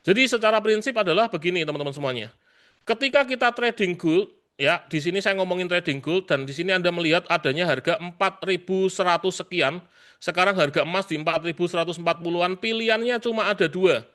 Jadi secara prinsip adalah begini teman-teman semuanya. Ketika kita trading gold, ya di sini saya ngomongin trading gold dan di sini Anda melihat adanya harga 4.100 sekian. Sekarang harga emas di 4.140-an, pilihannya cuma ada dua.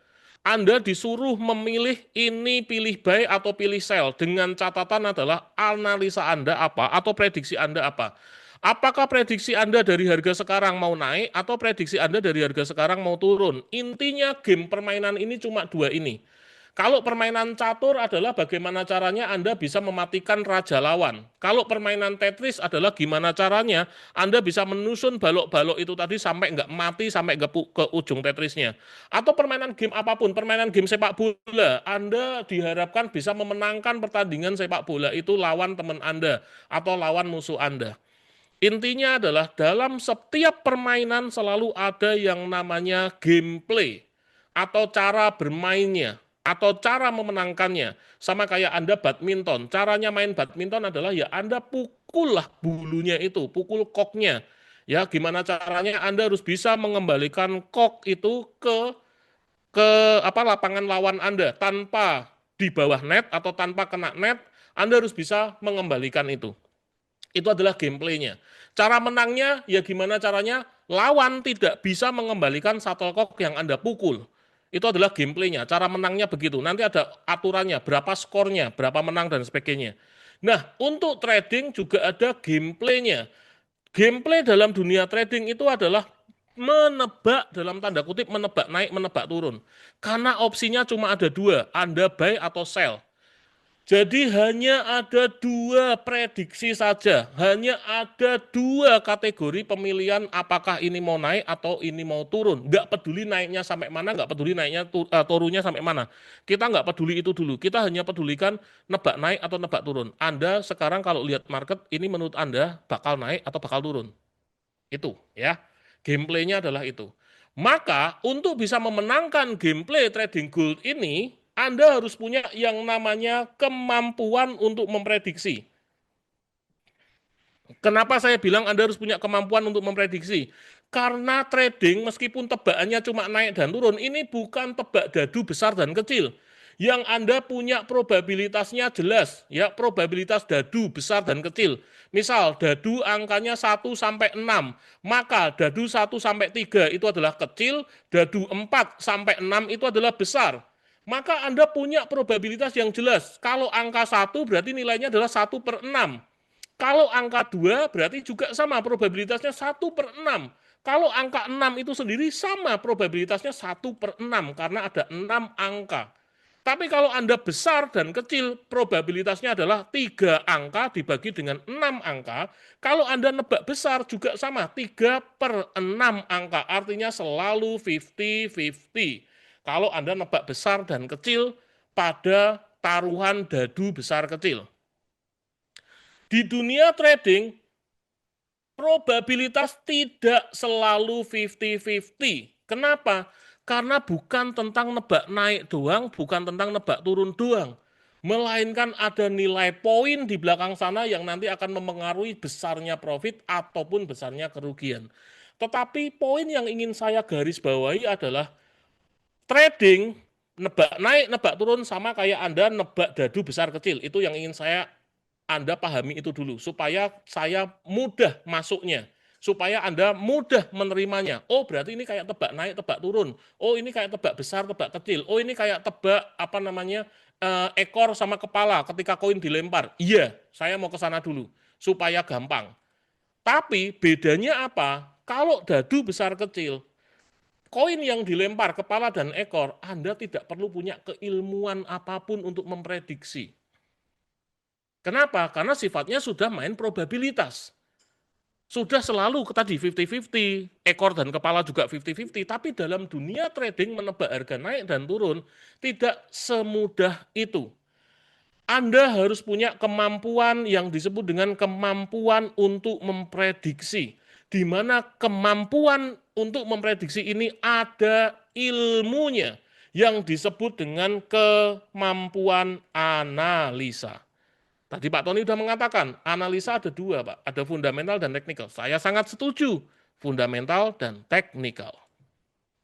Anda disuruh memilih ini pilih buy atau pilih sell dengan catatan adalah analisa Anda apa atau prediksi Anda apa. Apakah prediksi Anda dari harga sekarang mau naik atau prediksi Anda dari harga sekarang mau turun? Intinya game permainan ini cuma dua ini. Kalau permainan catur adalah bagaimana caranya Anda bisa mematikan raja lawan. Kalau permainan Tetris adalah gimana caranya Anda bisa menusun balok-balok itu tadi sampai nggak mati, sampai ke ujung Tetrisnya. Atau permainan game apapun, permainan game sepak bola, Anda diharapkan bisa memenangkan pertandingan sepak bola itu lawan teman Anda atau lawan musuh Anda. Intinya adalah dalam setiap permainan selalu ada yang namanya gameplay atau cara bermainnya atau cara memenangkannya. Sama kayak Anda badminton. Caranya main badminton adalah ya Anda pukul lah bulunya itu, pukul koknya. Ya, gimana caranya Anda harus bisa mengembalikan kok itu ke lapangan lawan Anda tanpa di bawah net atau tanpa kena net, Anda harus bisa mengembalikan itu. Itu adalah gameplaynya. Cara menangnya, ya gimana caranya lawan tidak bisa mengembalikan shuttlecock yang Anda pukul. Itu adalah gameplaynya. Cara menangnya begitu. Nanti ada aturannya, berapa skornya, berapa menang, dan sebagainya. Nah, untuk trading juga ada gameplaynya. Gameplay dalam dunia trading itu adalah menebak, dalam tanda kutip, menebak naik, menebak turun. Karena opsinya cuma ada dua, Anda buy atau sell. Jadi hanya ada dua prediksi saja, hanya ada dua kategori pemilihan apakah ini mau naik atau ini mau turun. Nggak peduli naiknya sampai mana, nggak peduli naiknya turunnya sampai mana. Kita nggak peduli itu dulu, kita hanya pedulikan nebak naik atau nebak turun. Anda sekarang kalau lihat market, ini menurut Anda bakal naik atau bakal turun. Itu ya, gameplaynya adalah itu. Maka untuk bisa memenangkan gameplay trading gold ini, Anda harus punya yang namanya kemampuan untuk memprediksi. Kenapa saya bilang Anda harus punya kemampuan untuk memprediksi? Karena trading meskipun tebakannya cuma naik dan turun, ini bukan tebak dadu besar dan kecil. Yang Anda punya probabilitasnya jelas, ya probabilitas dadu besar dan kecil. Misal dadu angkanya 1 sampai 6, maka dadu 1 sampai 3 itu adalah kecil, dadu 4 sampai 6 itu adalah besar. Maka Anda punya probabilitas yang jelas. Kalau angka 1 berarti nilainya adalah 1/6. Kalau angka 2 berarti juga sama probabilitasnya 1/6. Kalau angka 6 itu sendiri sama probabilitasnya 1/6 karena ada 6 angka. Tapi kalau Anda besar dan kecil, probabilitasnya adalah 3 angka dibagi dengan 6 angka. Kalau Anda nebak besar juga sama, 3/6 angka. Artinya selalu 50-50. Kalau Anda nebak besar dan kecil pada taruhan dadu besar kecil. Di dunia trading, probabilitas tidak selalu 50-50. Kenapa? Karena bukan tentang nebak naik doang, bukan tentang nebak turun doang. Melainkan ada nilai poin di belakang sana yang nanti akan memengaruhi besarnya profit ataupun besarnya kerugian. Tetapi poin yang ingin saya garis bawahi adalah trading, nebak naik, nebak turun sama kayak Anda nebak dadu besar kecil. Itu yang ingin Anda pahami itu dulu, supaya saya mudah masuknya. Supaya Anda mudah menerimanya. Oh, berarti ini kayak tebak naik, tebak turun. Oh, ini kayak tebak besar, tebak kecil. Oh, ini kayak tebak ekor sama kepala ketika koin dilempar. Iya, saya mau ke sana dulu supaya gampang. Tapi bedanya apa? Kalau dadu besar kecil, koin yang dilempar kepala dan ekor, Anda tidak perlu punya keilmuan apapun untuk memprediksi. Kenapa? Karena sifatnya sudah main probabilitas. Sudah selalu tadi 50-50, ekor dan kepala juga 50-50, tapi dalam dunia trading menebak harga naik dan turun tidak semudah itu. Anda harus punya kemampuan yang disebut dengan kemampuan untuk memprediksi. Di mana kemampuan untuk memprediksi ini ada ilmunya yang disebut dengan kemampuan analisa. Tadi Pak Tony sudah mengatakan, analisa ada dua, Pak. Ada fundamental dan teknikal. Saya sangat setuju, fundamental dan teknikal.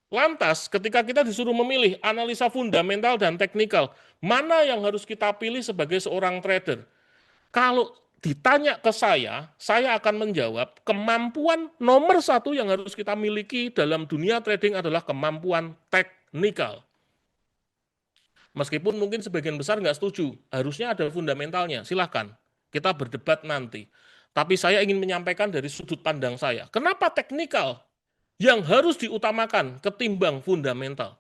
Lantas, ketika kita disuruh memilih analisa fundamental dan teknikal, mana yang harus kita pilih sebagai seorang trader? Kalau ditanya ke saya akan menjawab kemampuan nomor satu yang harus kita miliki dalam dunia trading adalah kemampuan teknikal. Meskipun mungkin sebagian besar nggak setuju, harusnya ada fundamentalnya, silahkan. Kita berdebat nanti. Tapi saya ingin menyampaikan dari sudut pandang saya. Kenapa teknikal yang harus diutamakan ketimbang fundamental?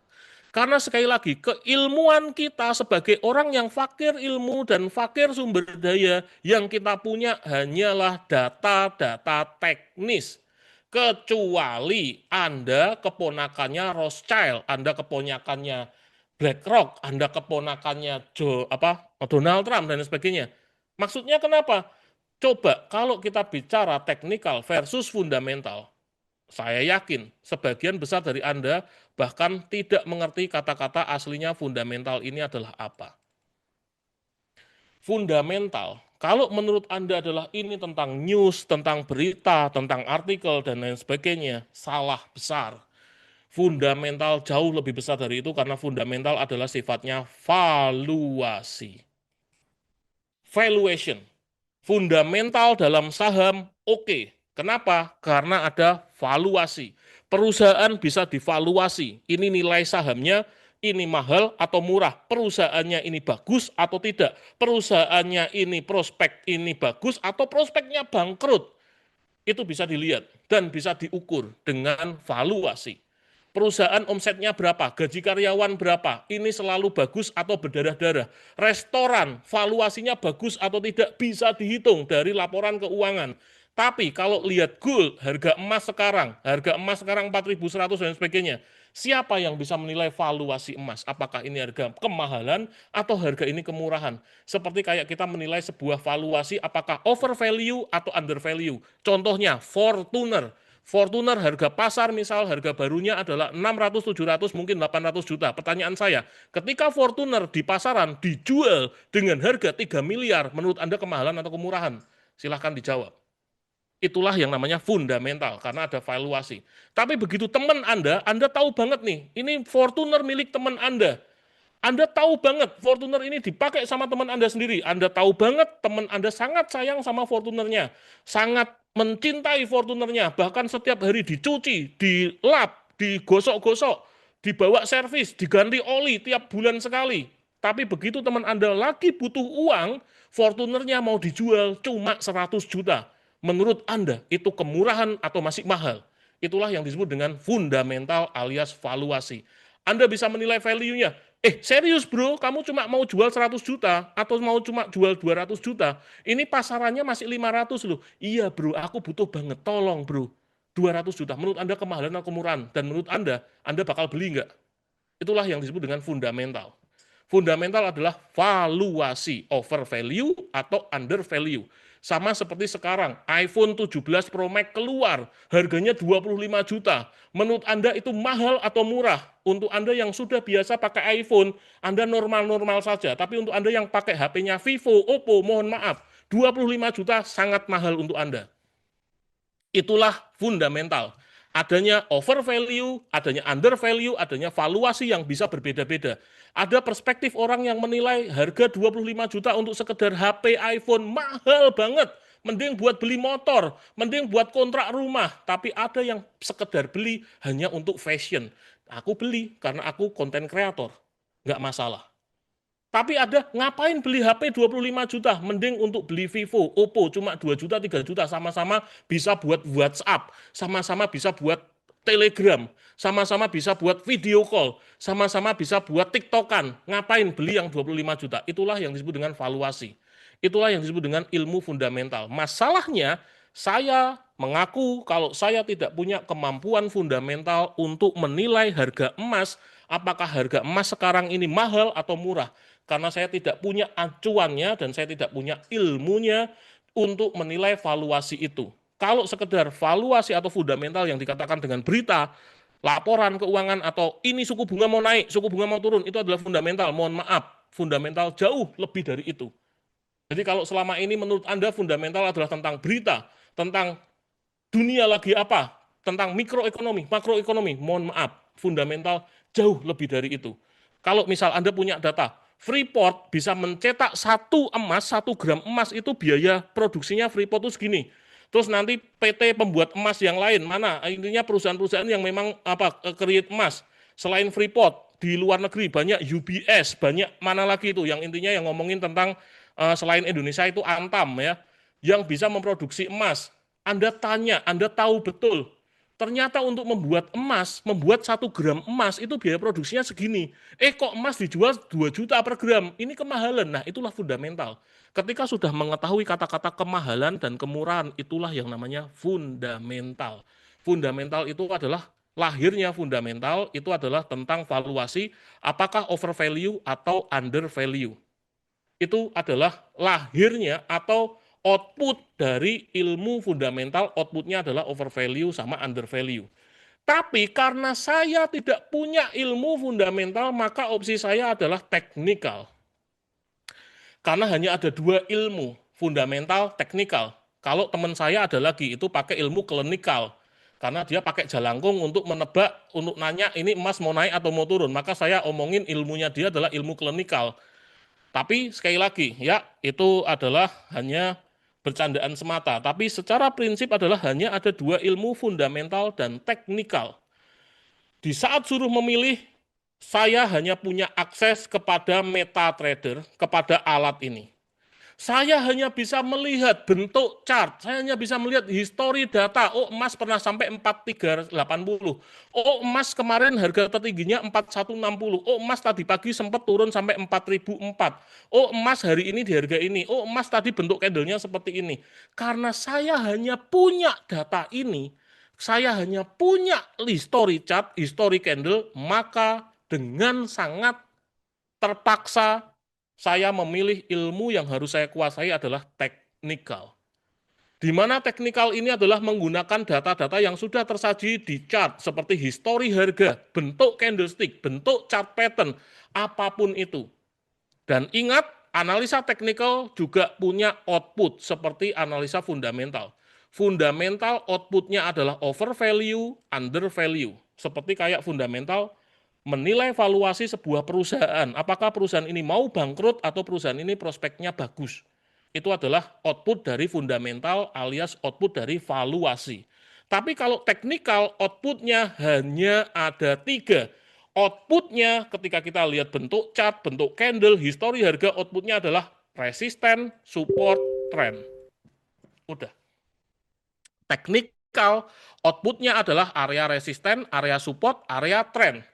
Karena sekali lagi, keilmuan kita sebagai orang yang fakir ilmu dan fakir sumber daya yang kita punya hanyalah data-data teknis. Kecuali Anda keponakannya Rothschild, Anda keponakannya BlackRock, Anda keponakannya Donald Trump dan sebagainya. Maksudnya kenapa? Coba kalau kita bicara teknikal versus fundamental, saya yakin sebagian besar dari Anda bahkan tidak mengerti kata-kata aslinya fundamental ini adalah apa. Fundamental, kalau menurut Anda adalah ini tentang news, tentang berita, tentang artikel, dan lain sebagainya, salah besar. Fundamental jauh lebih besar dari itu karena fundamental adalah sifatnya valuasi. Valuation. Fundamental dalam saham oke. Kenapa? Karena ada valuasi. Perusahaan bisa divaluasi. Ini nilai sahamnya, ini mahal atau murah. Perusahaannya ini bagus atau tidak. Perusahaannya ini prospek ini bagus atau prospeknya bangkrut. Itu bisa dilihat dan bisa diukur dengan valuasi. Perusahaan omsetnya berapa, gaji karyawan berapa, ini selalu bagus atau berdarah-darah. Restoran, valuasinya bagus atau tidak bisa dihitung dari laporan keuangan. Tapi kalau lihat gold, harga emas sekarang 4.100 dan sebagainya. Siapa yang bisa menilai valuasi emas? Apakah ini harga kemahalan atau harga ini kemurahan? Seperti kayak kita menilai sebuah valuasi apakah over value atau under value. Contohnya Fortuner. Fortuner harga pasar misal harga barunya adalah 600, 700, mungkin 800 juta. Pertanyaan saya, ketika Fortuner di pasaran dijual dengan harga 3 miliar, menurut Anda kemahalan atau kemurahan? Silahkan dijawab. Itulah yang namanya fundamental, karena ada valuasi. Tapi begitu teman Anda tahu banget nih, ini Fortuner milik teman Anda. Anda tahu banget Fortuner ini dipakai sama teman Anda sendiri. Anda tahu banget teman Anda sangat sayang sama Fortunernya. Sangat mencintai Fortunernya. Bahkan setiap hari dicuci, dilap, digosok-gosok, dibawa servis, diganti oli tiap bulan sekali. Tapi begitu teman Anda lagi butuh uang, Fortunernya mau dijual cuma 100 juta. Menurut Anda itu kemurahan atau masih mahal? Itulah yang disebut dengan fundamental alias valuasi. Anda bisa menilai value-nya. Serius bro, kamu cuma mau jual 100 juta atau mau cuma jual 200 juta? Ini pasarannya masih 500 loh. Iya bro, aku butuh banget, tolong bro. 200 juta, menurut Anda kemahalan atau kemurahan? Dan menurut Anda bakal beli nggak? Itulah yang disebut dengan fundamental. Fundamental adalah valuasi, over value atau under value. Sama seperti sekarang, iPhone 17 Pro Max keluar, harganya 25 juta. Menurut Anda itu mahal atau murah? Untuk Anda yang sudah biasa pakai iPhone, Anda normal-normal saja. Tapi untuk Anda yang pakai HP-nya Vivo, Oppo, mohon maaf, 25 juta sangat mahal untuk Anda. Itulah fundamental. Adanya over value, adanya under value, adanya valuasi yang bisa berbeda-beda. Ada perspektif orang yang menilai harga 25 juta untuk sekedar HP iPhone mahal banget. Mending buat beli motor, mending buat kontrak rumah. Tapi ada yang sekedar beli hanya untuk fashion. Aku beli karena aku konten kreator. Nggak masalah. Tapi ada, ngapain beli HP 25 juta? Mending untuk beli Vivo, Oppo, cuma 2 juta, 3 juta, sama-sama bisa buat WhatsApp, sama-sama bisa buat Telegram, sama-sama bisa buat video call, sama-sama bisa buat TikTokan. Ngapain beli yang 25 juta? Itulah yang disebut dengan valuasi. Itulah yang disebut dengan ilmu fundamental. Masalahnya, saya mengaku kalau saya tidak punya kemampuan fundamental untuk menilai harga emas, apakah harga emas sekarang ini mahal atau murah. Karena saya tidak punya acuannya dan saya tidak punya ilmunya untuk menilai valuasi itu. Kalau sekedar valuasi atau fundamental yang dikatakan dengan berita, laporan keuangan atau ini suku bunga mau naik, suku bunga mau turun, itu adalah fundamental. Mohon maaf, fundamental jauh lebih dari itu. Jadi kalau selama ini menurut Anda fundamental adalah tentang berita, tentang dunia lagi apa, tentang mikroekonomi, makroekonomi, mohon maaf, fundamental jauh lebih dari itu. Kalau misal Anda punya data, Freeport bisa mencetak 1 gram emas itu biaya produksinya Freeport itu segini. Terus nanti PT pembuat emas yang lain mana? Intinya perusahaan-perusahaan yang memang create emas selain Freeport di luar negeri banyak UBS, banyak mana lagi itu yang intinya yang ngomongin tentang selain Indonesia itu Antam ya, yang bisa memproduksi emas. Anda tanya, Anda tahu betul. Ternyata untuk membuat emas, membuat 1 gram emas itu biaya produksinya segini. Kok emas dijual 2 juta per gram? Ini kemahalan. Nah, itulah fundamental. Ketika sudah mengetahui kata-kata kemahalan dan kemurahan, itulah yang namanya fundamental. Fundamental itu adalah lahirnya fundamental, itu adalah tentang valuasi apakah overvalue atau undervalue. Itu adalah lahirnya atau output dari ilmu fundamental, outputnya adalah overvalue sama undervalue. Tapi karena saya tidak punya ilmu fundamental, maka opsi saya adalah teknikal. Karena hanya ada 2 ilmu, fundamental, teknikal. Kalau teman saya ada lagi, itu pakai ilmu klinikal. Karena dia pakai jalangkung untuk menebak, untuk nanya ini emas mau naik atau mau turun. Maka saya omongin ilmunya dia adalah ilmu klinikal. Tapi sekali lagi, ya itu adalah hanya bercandaan semata. Tapi secara prinsip adalah hanya ada 2 ilmu fundamental dan teknikal. Di saat suruh memilih, saya hanya punya akses kepada MetaTrader, kepada alat ini. Saya hanya bisa melihat bentuk chart, saya hanya bisa melihat history data. Oh, emas pernah sampai 4380. Oh, emas kemarin harga tertingginya 4160. Oh, emas tadi pagi sempat turun sampai 4004. Oh, emas hari ini di harga ini. Oh, emas tadi bentuk candle-nya seperti ini. Karena saya hanya punya data ini, saya hanya punya history chart, history candle, maka dengan sangat terpaksa saya memilih ilmu yang harus saya kuasai adalah teknikal. Di mana teknikal ini adalah menggunakan data-data yang sudah tersaji di chart, seperti histori harga, bentuk candlestick, bentuk chart pattern, apapun itu. Dan ingat, analisa teknikal juga punya output, seperti analisa fundamental. Fundamental outputnya adalah overvalue, undervalue. Seperti kayak fundamental, menilai valuasi sebuah perusahaan, apakah perusahaan ini mau bangkrut atau perusahaan ini prospeknya bagus. Itu adalah output dari fundamental alias output dari valuasi. Tapi kalau teknikal, outputnya hanya ada 3. Outputnya ketika kita lihat bentuk chart, bentuk candle, histori harga, outputnya adalah resisten, support, trend. Udah. Teknikal, outputnya adalah area resisten, area support, area trend.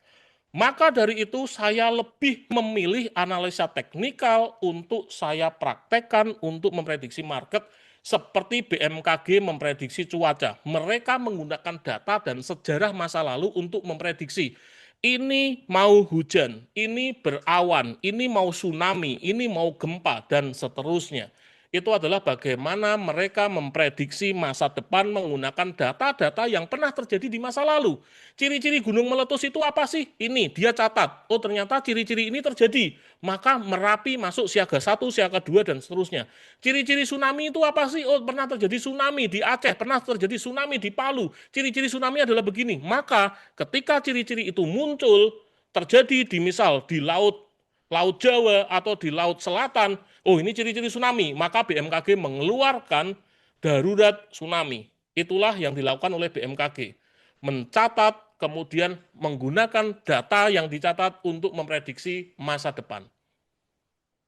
Maka dari itu saya lebih memilih analisa teknikal untuk saya praktekkan untuk memprediksi market seperti BMKG memprediksi cuaca. Mereka menggunakan data dan sejarah masa lalu untuk memprediksi. Ini mau hujan, ini berawan, ini mau tsunami, ini mau gempa, dan seterusnya. Itu adalah bagaimana mereka memprediksi masa depan menggunakan data-data yang pernah terjadi di masa lalu. Ciri-ciri gunung meletus itu apa sih? Ini, dia catat. Oh, ternyata ciri-ciri ini terjadi. Maka Merapi masuk siaga 1, siaga 2, dan seterusnya. Ciri-ciri tsunami itu apa sih? Oh, pernah terjadi tsunami di Aceh, pernah terjadi tsunami di Palu. Ciri-ciri tsunami adalah begini. Maka ketika ciri-ciri itu muncul, terjadi di misal di Laut Jawa atau di Laut Selatan, oh ini ciri-ciri tsunami, maka BMKG mengeluarkan darurat tsunami. Itulah yang dilakukan oleh BMKG. Mencatat, kemudian menggunakan data yang dicatat untuk memprediksi masa depan.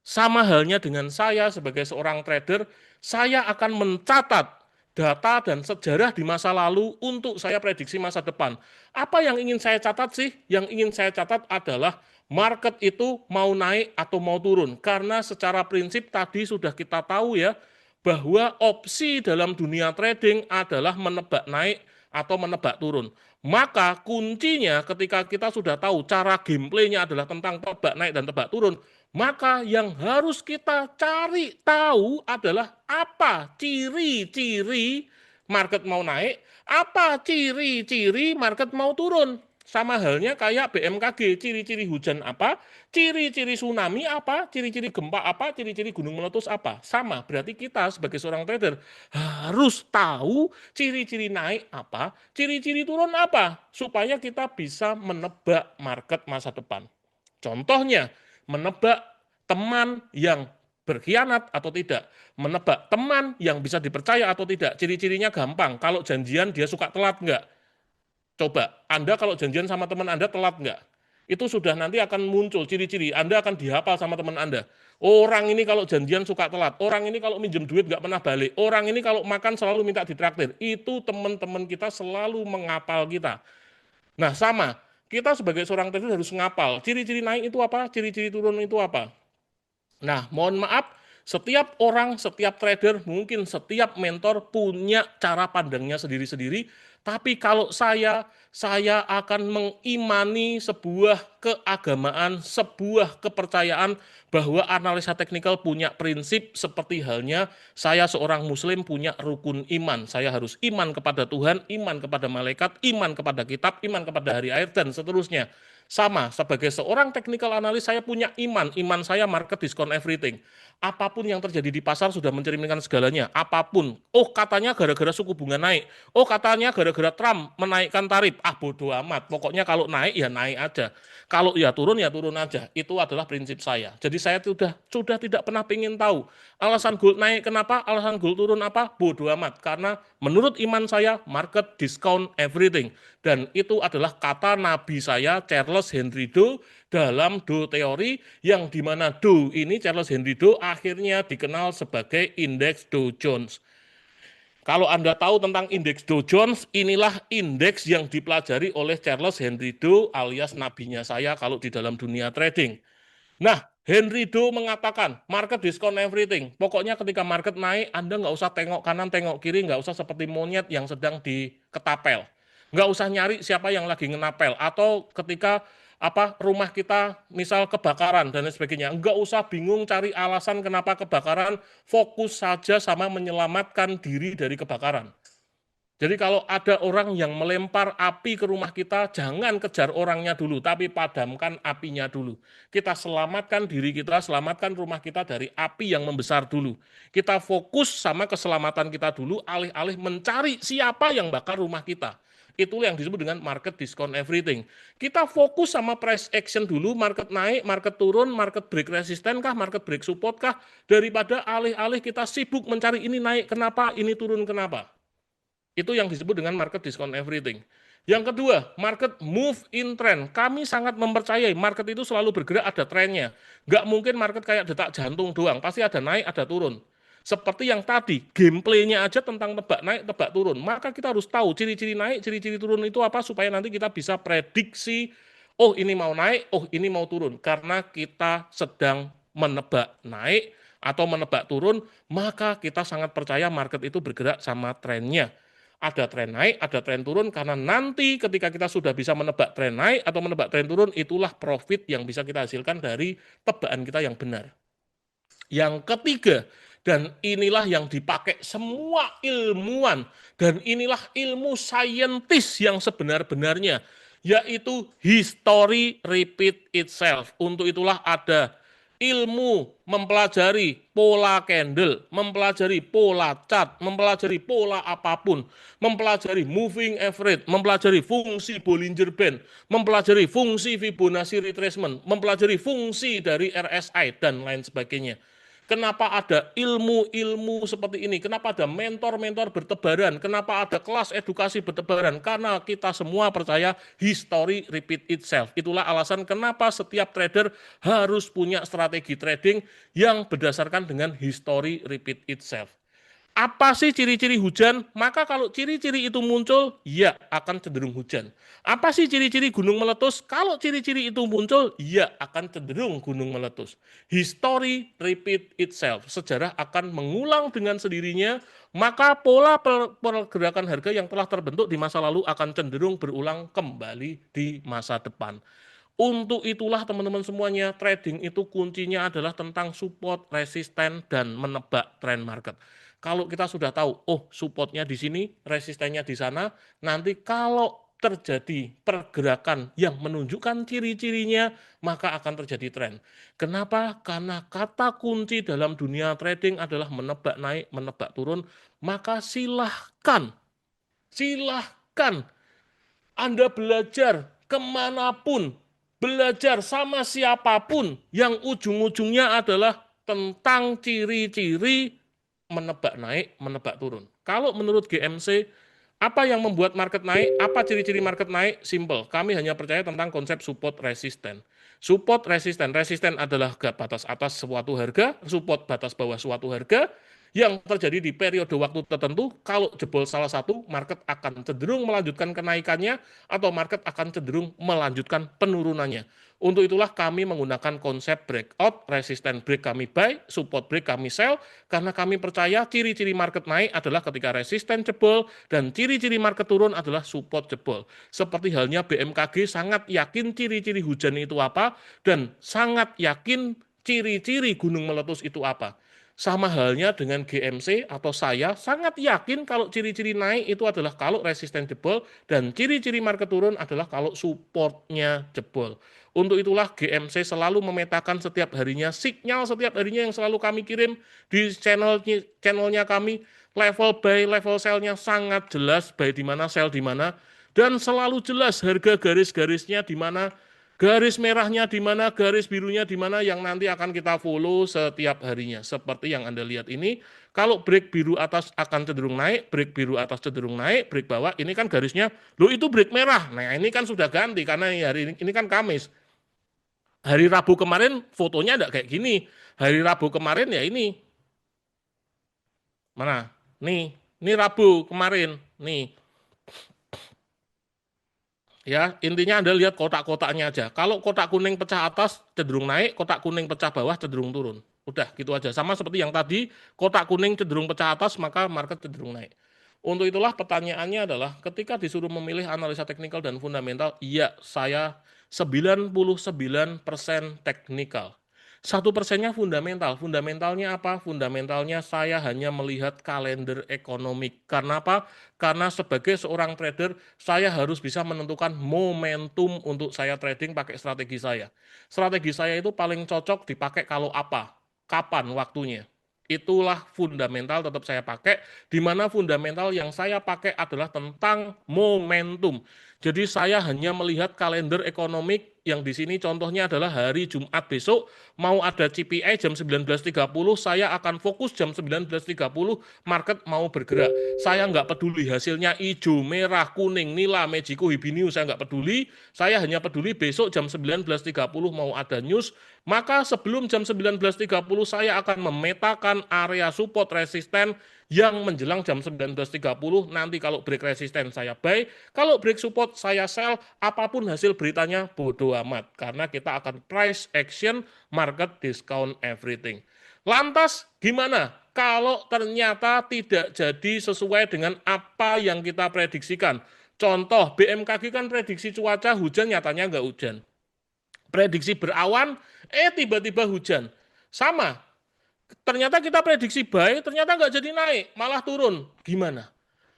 Sama halnya dengan saya sebagai seorang trader, saya akan mencatat data dan sejarah di masa lalu untuk saya prediksi masa depan. Apa yang ingin saya catat sih? Yang ingin saya catat adalah market itu mau naik atau mau turun. Karena secara prinsip tadi sudah kita tahu ya, bahwa opsi dalam dunia trading adalah menebak naik atau menebak turun. Maka kuncinya ketika kita sudah tahu cara gameplaynya adalah tentang tebak naik dan tebak turun, maka yang harus kita cari tahu adalah apa ciri-ciri market mau naik, apa ciri-ciri market mau turun. Sama halnya kayak BMKG, ciri-ciri hujan apa, ciri-ciri tsunami apa, ciri-ciri gempa apa, ciri-ciri gunung meletus apa. Sama, berarti kita sebagai seorang trader harus tahu ciri-ciri naik apa, ciri-ciri turun apa, supaya kita bisa menebak market masa depan. Contohnya, menebak teman yang berkhianat atau tidak, menebak teman yang bisa dipercaya atau tidak. Ciri-cirinya gampang, kalau janjian dia suka telat enggak. Coba, Anda kalau janjian sama teman Anda telat nggak? Itu sudah nanti akan muncul ciri-ciri, Anda akan dihafal sama teman Anda. Orang ini kalau janjian suka telat, orang ini kalau minjem duit nggak pernah balik, orang ini kalau makan selalu minta ditraktir. Itu teman-teman kita selalu menghafal kita. Nah sama, kita sebagai seorang trader harus ngapal, ciri-ciri naik itu apa, ciri-ciri turun itu apa. Nah, mohon maaf, setiap orang, setiap trader, mungkin setiap mentor punya cara pandangnya sendiri-sendiri. Tapi kalau saya akan mengimani sebuah keagamaan, sebuah kepercayaan bahwa analisa teknikal punya prinsip seperti halnya saya seorang muslim punya rukun iman. Saya harus iman kepada Tuhan, iman kepada malaikat, iman kepada kitab, iman kepada hari akhir, dan seterusnya. Sama, sebagai seorang technical analis saya punya iman saya market discount everything. Apapun yang terjadi di pasar sudah mencerminkan segalanya, apapun. Oh, katanya gara-gara suku bunga naik. Oh, katanya gara-gara Trump menaikkan tarif. Ah, bodoh amat. Pokoknya kalau naik ya naik aja. Kalau ya turun aja. Itu adalah prinsip saya. Jadi saya sudah tidak pernah ingin tahu alasan gold naik kenapa, alasan gold turun apa, bodoh amat. Karena menurut iman saya market discount everything. Dan itu adalah kata nabi saya, Charles Henry Dow, dalam Dow teori, yang dimana Dow ini, Charles Henry Dow, akhirnya dikenal sebagai indeks Dow Jones. Kalau Anda tahu tentang indeks Dow Jones, inilah indeks yang dipelajari oleh Charles Henry Dow alias nabinya saya kalau di dalam dunia trading. Nah, Henry Dow mengatakan, market discount everything. Pokoknya ketika market naik, Anda nggak usah tengok kanan, tengok kiri, nggak usah seperti monyet yang sedang diketapel. Nggak usah nyari siapa yang lagi ngenapel. Atau ketika rumah kita misal kebakaran dan lain sebagainya. Nggak usah bingung cari alasan kenapa kebakaran, fokus saja sama menyelamatkan diri dari kebakaran. Jadi kalau ada orang yang melempar api ke rumah kita, jangan kejar orangnya dulu, tapi padamkan apinya dulu. Kita selamatkan diri kita, selamatkan rumah kita dari api yang membesar dulu. Kita fokus sama keselamatan kita dulu, alih-alih mencari siapa yang bakar rumah kita. Itulah yang disebut dengan market discount everything. Kita fokus sama price action dulu, market naik, market turun, market break resisten kah, market break support kah, daripada alih-alih kita sibuk mencari ini naik kenapa, ini turun kenapa. Itu yang disebut dengan market discount everything. Yang kedua, market move in trend. Kami sangat mempercayai market itu selalu bergerak, ada trennya. Nggak mungkin market kayak detak jantung doang, pasti ada naik, ada turun. Seperti yang tadi, gameplaynya aja tentang tebak naik, tebak turun. Maka kita harus tahu ciri-ciri naik, ciri-ciri turun itu apa, supaya nanti kita bisa prediksi, oh ini mau naik, oh ini mau turun. Karena kita sedang menebak naik atau menebak turun, maka kita sangat percaya market itu bergerak sama trennya. Ada tren naik, ada tren turun, karena nanti ketika kita sudah bisa menebak tren naik atau menebak tren turun, itulah profit yang bisa kita hasilkan dari tebakan kita yang benar. Yang ketiga, dan inilah yang dipakai semua ilmuwan, dan inilah ilmu saintis yang sebenar-benarnya, yaitu history repeat itself. Untuk itulah ada ilmu mempelajari pola candle, mempelajari pola chart, mempelajari pola apapun, mempelajari moving average, mempelajari fungsi Bollinger Band, mempelajari fungsi Fibonacci retracement, mempelajari fungsi dari RSI, dan lain sebagainya. Kenapa ada ilmu-ilmu seperti ini? Kenapa ada mentor-mentor bertebaran? Kenapa ada kelas edukasi bertebaran? Karena kita semua percaya history repeat itself. Itulah alasan kenapa setiap trader harus punya strategi trading yang berdasarkan dengan history repeat itself. Apa sih ciri-ciri hujan? Maka kalau ciri-ciri itu muncul, ya akan cenderung hujan. Apa sih ciri-ciri gunung meletus? Kalau ciri-ciri itu muncul, ya akan cenderung gunung meletus. History repeat itself. Sejarah akan mengulang dengan sendirinya, maka pola pergerakan harga yang telah terbentuk di masa lalu akan cenderung berulang kembali di masa depan. Untuk itulah teman-teman semuanya, trading itu kuncinya adalah tentang support, resisten, dan menebak tren market. Kalau kita sudah tahu, oh supportnya di sini, resistennya di sana, nanti kalau terjadi pergerakan yang menunjukkan ciri-cirinya, maka akan terjadi tren. Kenapa? Karena kata kunci dalam dunia trading adalah menebak naik, menebak turun, maka silahkan Anda belajar kemanapun, belajar sama siapapun yang ujung-ujungnya adalah tentang ciri-ciri menebak naik, menebak turun. Kalau menurut GMC, apa yang membuat market naik? Apa ciri-ciri market naik? Simple. Kami hanya percaya tentang konsep support resisten. Support resisten. Resisten adalah batas atas suatu harga, support batas bawah suatu harga, yang terjadi di periode waktu tertentu. Kalau jebol salah satu, market akan cenderung melanjutkan kenaikannya atau market akan cenderung melanjutkan penurunannya. Untuk itulah kami menggunakan konsep breakout, resisten break kami buy, support break kami sell, karena kami percaya ciri-ciri market naik adalah ketika resisten jebol dan ciri-ciri market turun adalah support jebol. Seperti halnya BMKG sangat yakin ciri-ciri hujan itu apa dan sangat yakin ciri-ciri gunung meletus itu apa. Sama halnya dengan GMC atau saya sangat yakin kalau ciri-ciri naik itu adalah kalau resisten jebol dan ciri-ciri market turun adalah kalau supportnya jebol. Untuk itulah GMC selalu memetakan setiap harinya, sinyal setiap harinya yang selalu kami kirim di channelnya kami, level buy, level sell-nya sangat jelas, buy di mana, sell di mana, dan selalu jelas harga garis-garisnya di mana, garis merahnya di mana, garis birunya di mana yang nanti akan kita follow setiap harinya. Seperti yang Anda lihat ini, kalau break biru atas akan cenderung naik, break biru atas cenderung naik, break bawah, ini kan garisnya, loh itu break merah. Nah ini kan sudah ganti, karena hari ini kan Kamis. Hari Rabu kemarin fotonya enggak kayak gini. Hari Rabu kemarin ya ini. Mana? Ini Rabu kemarin. Nih. Ya, intinya Anda lihat kotak-kotaknya aja. Kalau kotak kuning pecah atas cenderung naik, kotak kuning pecah bawah cenderung turun. Udah gitu aja. Sama seperti yang tadi, kotak kuning cenderung pecah atas, maka market cenderung naik. Untuk itulah pertanyaannya adalah ketika disuruh memilih analisa teknikal dan fundamental, iya saya 99% teknikal. 1%-nya fundamental. Fundamentalnya apa? Fundamentalnya saya hanya melihat kalender ekonomik. Karena apa? Karena sebagai seorang trader, saya harus bisa menentukan momentum untuk saya trading pakai strategi saya. Strategi saya itu paling cocok dipakai kalau apa? Kapan waktunya? Itulah fundamental tetap saya pakai, di mana fundamental yang saya pakai adalah tentang momentum. Jadi saya hanya melihat kalender ekonomik yang di sini contohnya adalah hari Jumat besok, mau ada CPI jam 19.30, saya akan fokus jam 19.30, market mau bergerak. Saya nggak peduli hasilnya hijau, merah, kuning, nila, Mejico, Hibiniu, saya nggak peduli. Saya hanya peduli besok jam 19.30 mau ada news, maka sebelum jam 19.30 saya akan memetakan area support resisten yang menjelang jam 19.30, nanti kalau break resisten saya buy, kalau break support saya sell, apapun hasil beritanya bodo amat, karena kita akan price action, market discount everything. Lantas gimana kalau ternyata tidak jadi sesuai dengan apa yang kita prediksikan? Contoh, BMKG kan prediksi cuaca hujan, nyatanya nggak hujan. Prediksi berawan, tiba-tiba hujan. Sama, ternyata kita prediksi buy, ternyata nggak jadi naik, malah turun. Gimana?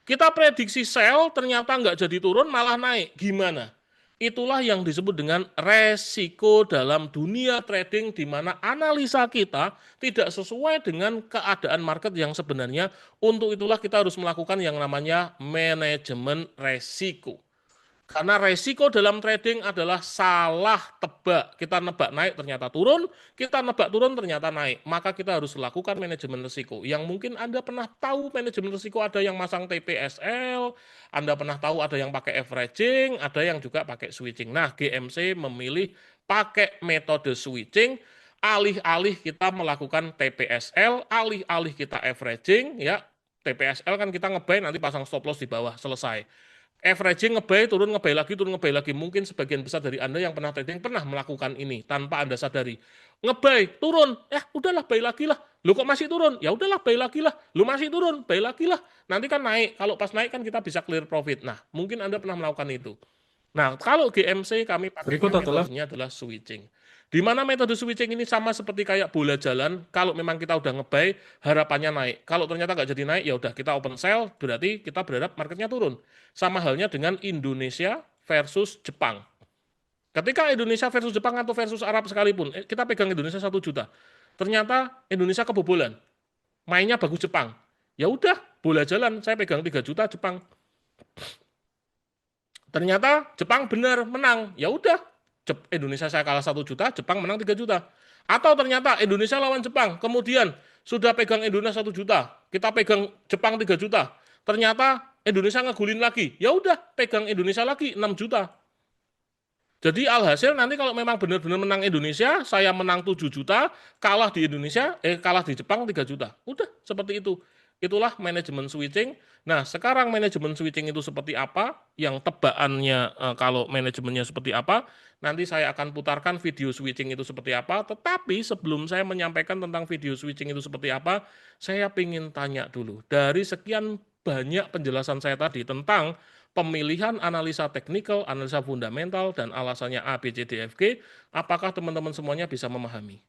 Kita prediksi sell, ternyata nggak jadi turun, malah naik. Gimana? Itulah yang disebut dengan resiko dalam dunia trading, di mana analisa kita tidak sesuai dengan keadaan market yang sebenarnya. Untuk itulah kita harus melakukan yang namanya manajemen resiko. Karena resiko dalam trading adalah salah tebak. Kita nebak naik ternyata turun, kita nebak turun ternyata naik. Maka kita harus lakukan manajemen resiko. Yang mungkin Anda pernah tahu manajemen resiko, ada yang masang TPSL, Anda pernah tahu ada yang pakai averaging, ada yang juga pakai switching. Nah, GMC memilih pakai metode switching, alih-alih kita melakukan TPSL, alih-alih kita averaging, ya TPSL kan kita ngebuy nanti pasang stop loss di bawah, selesai. Averaging ngebuy, turun ngebuy lagi, turun ngebuy lagi. Mungkin sebagian besar dari Anda yang pernah trading pernah melakukan ini tanpa Anda sadari. Ngebuy, turun, udahlah buy lagi lah. Lu kok masih turun? Ya udahlah buy lagi lah. Lu masih turun, buy lagi lah. Nanti kan naik. Kalau pas naik kan kita bisa clear profit. Nah, mungkin Anda pernah melakukan itu. Nah, kalau GMC kami pakai metodenya adalah switching. Di mana metode switching ini sama seperti kayak bola jalan, kalau memang kita udah nge-buy, harapannya naik. Kalau ternyata nggak jadi naik, ya udah kita open sell, berarti kita berharap marketnya turun. Sama halnya dengan Indonesia versus Jepang. Ketika Indonesia versus Jepang atau versus Arab sekalipun, kita pegang Indonesia 1 juta. Ternyata Indonesia kebobolan. Mainnya bagus Jepang. Ya udah, bola jalan, saya pegang 3 juta Jepang. Ternyata Jepang benar menang. Ya udah, Indonesia saya kalah 1 juta, Jepang menang 3 juta. Atau ternyata Indonesia lawan Jepang, kemudian sudah pegang Indonesia 1 juta, kita pegang Jepang 3 juta. Ternyata Indonesia ngegulin lagi. Ya udah, pegang Indonesia lagi 6 juta. Jadi alhasil nanti kalau memang benar-benar menang Indonesia, saya menang 7 juta, kalah di Indonesia, kalah di Jepang 3 juta. Udah, seperti itu. Itulah manajemen switching. Nah, sekarang manajemen switching itu seperti apa? Yang tebaannya kalau manajemennya seperti apa, nanti saya akan putarkan video switching itu seperti apa. Tetapi sebelum saya menyampaikan tentang video switching itu seperti apa, saya ingin tanya dulu. Dari sekian banyak penjelasan saya tadi tentang pemilihan analisa teknikal, analisa fundamental, dan alasannya A, B, C, D, F, G, apakah teman-teman semuanya bisa memahami?